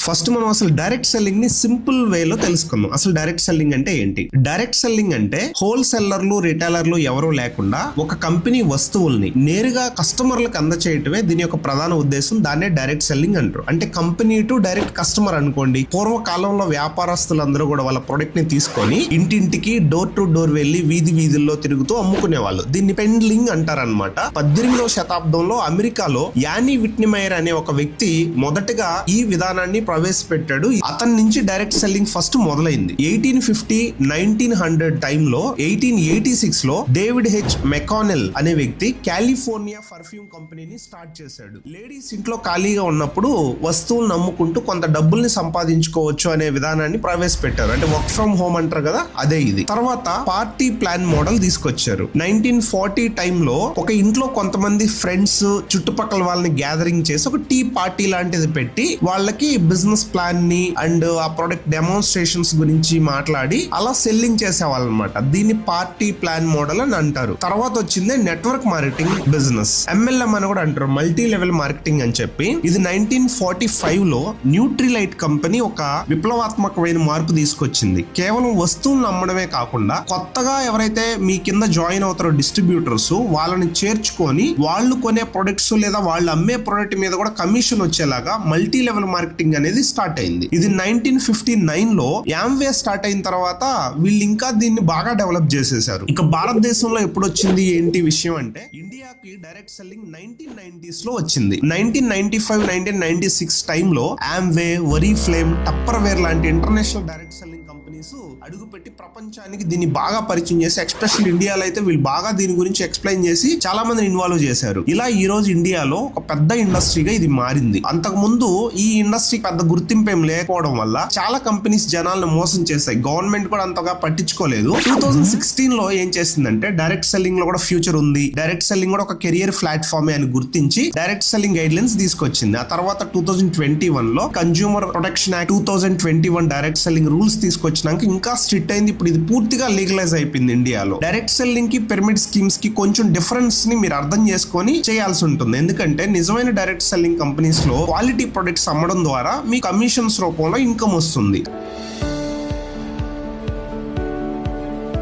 First మనం అసలు direct selling ని సింపుల్ వేలో తెలుసుకుందాం. అసలు డైరెక్ట్ సెల్లింగ్ అంటే ఏంటి? డైరెక్ట్ సెల్లింగ్ అంటే హోల్సేలర్లు, రిటైలర్లు ఎవరూ లేకుండా ఒక కంపెనీ వస్తువుల్ని నేరుగా కస్టమర్లకు అందచేయటమే దీని యొక్క ప్రధాన ఉద్దేశం. దాన్నే డైరెక్ట్ సెల్లింగ్ అంటారు. అంటే కంపెనీ టు డైరెక్ట్ కస్టమర్ అనుకోండి. పూర్వకాలంలో వ్యాపారస్తులందరూ కూడా వాళ్ళ ప్రొడక్ట్ ని తీసుకొని ఇంటింటికి డోర్ టు డోర్ వెళ్లి వీధుల్లో తిరుగుతూ అమ్ముకునేవాళ్ళు. దీన్ని పెండ్లింగ్ అంటారనమాట. 18వ శతాబ్దంలో అమెరికాలో యానీ విట్నిమయర్ అనే ఒక వ్యక్తి మొదటగా ఈ విధానాన్ని ప్రవేశపెట్టాడు. అతని నుంచి డైరెక్ట్ సెల్లింగ్ ఫస్ట్ మొదలైంది. 1850, 1900 టైంలో 1886 లో డేవిడ్ హెచ్ మెకానెల్ అనే వ్యక్తి కాలిఫోర్నియా పర్ఫ్యూమ్ కంపెనీని స్టార్ట్ చేశాడు. లేడీస్ ఇంట్లో ఖాళీగా ఉన్నప్పుడు వస్తువులను అమ్ముకుంటూ కొంత డబ్బుల్ని సంపాదించుకోవచ్చు అనే విధానాన్ని ప్రవేశపెట్టారు. అంటే వర్క్ ఫ్రమ్ హోమ్ అంటారు కదా, అదే ఇది. తర్వాత పార్టీ ప్లాన్ మోడల్ తీసుకొచ్చారు. 1940 టైంలో ఒక ఇంట్లో కొంతమంది ఫ్రెండ్స్ చుట్టుపక్కల వాళ్ళని గ్యాదరింగ్ చేసి ఒక టీ పార్టీ లాంటిది పెట్టి వాళ్ళకి బిజినెస్ ప్లాన్ ని అండ్ ఆ ప్రొడక్ట్ డెమోన్స్ట్రేషన్స్ గురించి మాట్లాడి అలా సెల్లింగ్ చేసేవాళ్ళు అనమాట. దీన్ని పార్టీ ప్లాన్ మోడల్ అని అంటారు. తర్వాత వచ్చింది నెట్వర్క్ మార్కెటింగ్ బిజినెస్, MLM అని కూడా అంటారు, మల్టీ లెవెల్ మార్కెటింగ్ అని చెప్పి. ఇది 1945 లో న్యూట్రిలైట్ కంపెనీ ఒక విప్లవాత్మకమైన మార్పు తీసుకొచ్చింది. కేవలం వస్తువులను అమ్మడమే కాకుండా కొత్తగా ఎవరైతే మీ కింద జాయిన్ అవుతారో డిస్ట్రిబ్యూటర్స్, వాళ్ళని చేర్చుకొని వాళ్ళు కొనే ప్రొడక్ట్స్ లేదా వాళ్ళు అమ్మే ప్రొడక్ట్ మీద కూడా కమిషన్ వచ్చేలాగా మల్టీ లెవెల్ మార్కెటింగ్ అనేది స్టార్ట్ అయింది. ఇది 1959 లో యాంవే స్టార్ట్ అయిన తర్వాత వీళ్ళు ఇంకా దీన్ని బాగా డెవలప్ చేసేసారు. ఇక భారతదేశంలో ఎప్పుడు వచ్చింది ఏంటి విషయం అంటే, ఇండియాకి డైరెక్ట్ సెల్లింగ్ 1990s లో వచ్చింది. 1995, 1996 టైంలో యాంవే, వరీఫ్లేమ్, టప్పర్వేర్ లాంటి ఇంటర్నేషనల్ డైరెక్ట్ సెల్లింగ్ కంపెనీస్ అడుగుపెట్టి ప్రపంచానికి దీన్ని బాగా పరిచయం చేసి, ఎస్పెషల్ ఇండియాలో అయితే వీళ్ళు బాగా దీని గురించి ఎక్స్ప్లెయిన్ చేసి చాలా మందిని ఇన్వాల్వ్ చేశారు. ఇలా ఈ రోజు ఇండియాలో ఒక పెద్ద ఇండస్ట్రీగా ఇది మారింది. అంతకు ముందు ఈ ఇండస్ట్రీ పెద్ద గుర్తింపు ఏం లేకపోవడం వల్ల చాలా కంపెనీస్ జనాలను మోసం చేశాయి. గవర్నమెంట్ కూడా అంతగా పట్టించుకోలేదు. 2016 లో ఏం చేసిందంటే, డైరెక్ట్ సెల్లింగ్ లో కూడా ఫ్యూచర్ ఉంది, డైరెక్ట్ సెల్లింగ్ కూడా ఒక కెరియర్ ప్లాట్ఫామ్ అని గుర్తించి డైరెక్ట్ సెల్లింగ్ గైడ్ లైన్స్ తీసుకొచ్చింది. ఆ తర్వాత 2021 లో consumer protection act 2021 direct selling rules తీసుకొచ్చినాక ఇంకా స్ట్రిక్ట్ అయింది. ఇప్పుడు ఇది పూర్తిగా లీగలైజ్ అయిపోయింది ఇండియాలో. డైరెక్ట్ సెల్లింగ్ కి పిరమిడ్ స్కీమ్స్ కి కొంచెం డిఫరెన్స్ ని మీరు అర్థం చేసుకొని చేయాల్సి ఉంటుంది. ఎందుకంటే నిజమైన డైరెక్ట్ సెల్లింగ్ కంపెనీస్ లో క్వాలిటీ ప్రొడక్ట్స్ అమ్మడం ద్వారా మీ కమిషన్స్ రూపంలో ఇన్కమ్ వస్తుంది.